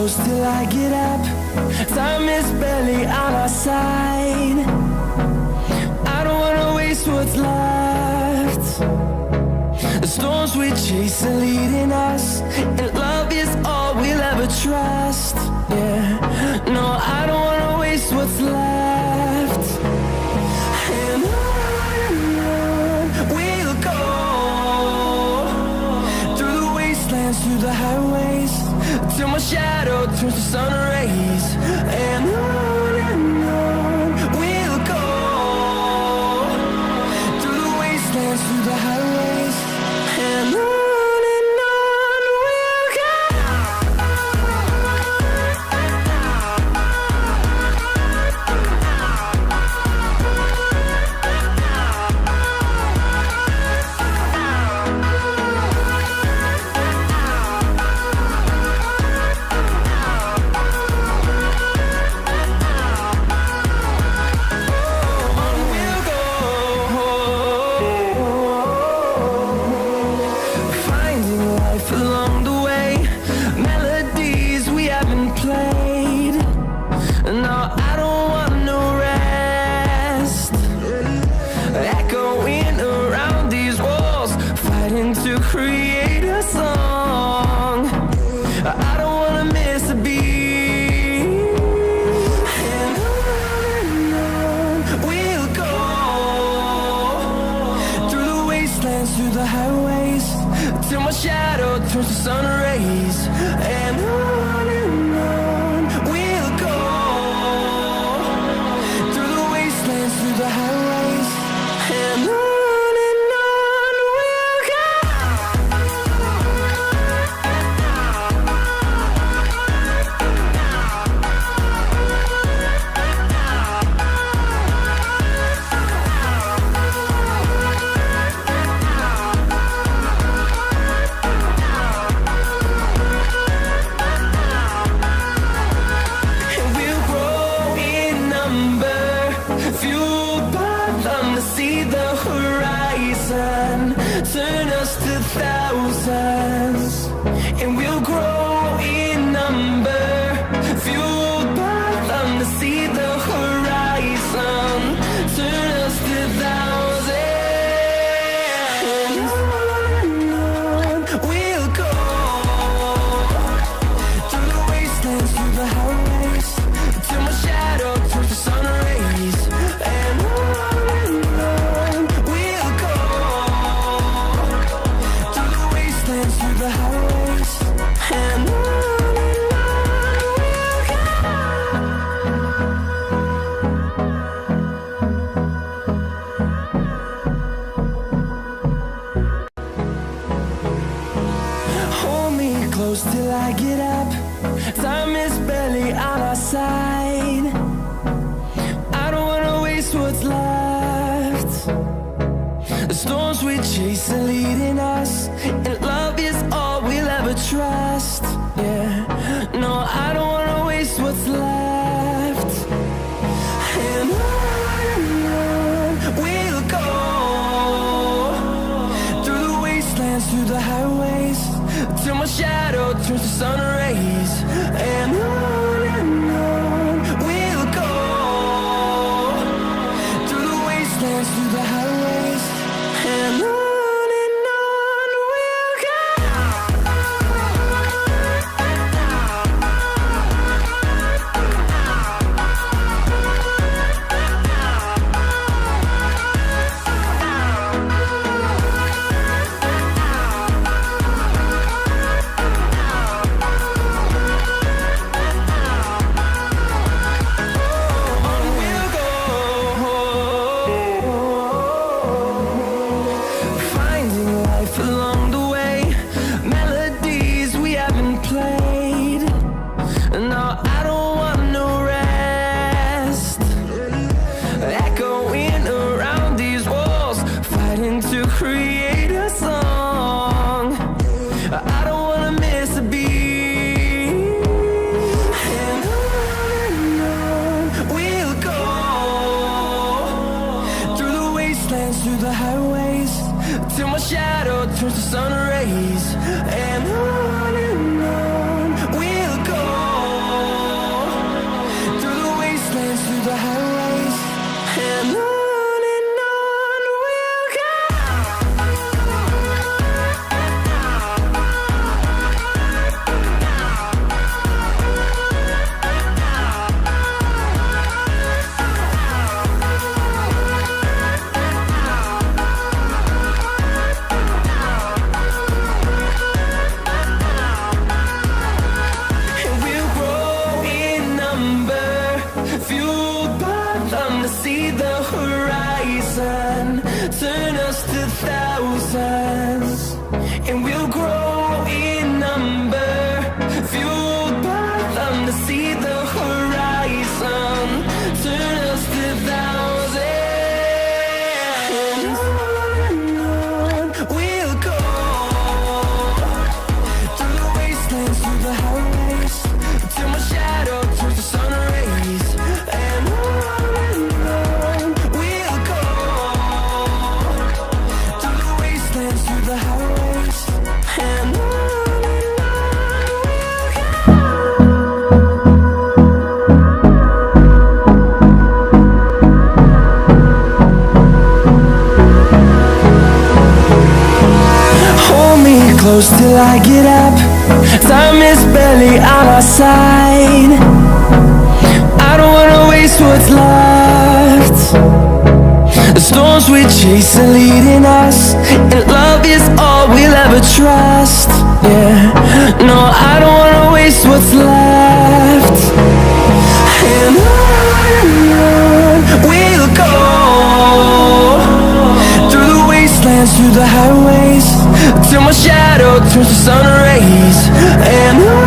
close till I get up. Time is barely on our side. I don't wanna waste what's left. The storms we chase are leading us, and love is all we'll ever trust. Yeah, no, I don't wanna waste what's left. And on we'll go, through the wastelands, through the highways, till my shadow turns to sun rays. And on we'll go, through the wastelands, through the highways, and on we'll go. Create a song. I don't wanna miss a beat. And on we'll go, through the wastelands, through the highways, till my shadow turns to sun rays. And on we'll go, through the wastelands, through the highways, and on. Turn us to thousands, and we'll grow in number, fueled by them to see the horizon. Turn us to thousands, and on we'll go, through the wastelands, through the highways, till my shadow turns to sun rays. And on we'll go, through the highways, and on we'll go. Hold me close till I get up. Time is barely on our side. I don't wanna waste what's left. The storms we chase are leading us, and love is all we'll ever trust. Yeah, no, I don't wanna waste what's left. And on we'll go, through the wastelands, through the highways, till my shadow turns to sun rays. And on we'll go, through the wastelands, through the highways, and on. Create a song. I don't wanna miss a beat. And on we'll go, through the wastelands, through the highways, till my shadow turns to sun rays. And on we'll go, see the horizon, turn us to thousands, and we'll grow in number, fueled by them to see the horizon, turn us to thousands, and on we'll go, through the wastelands, through the highways, till my shadow turns to sun rays, and on we'll go, through the wastelands, through the highways, and on hold me close till I get up. Time is barely on our side. I don't wanna waste what's left. The storms we chase are leading us, and love is all we'll ever trust. Yeah, no, I don't wanna waste what's left. And on we'll go, through the wastelands, through the highways, till my shadow turns to sun rays, and on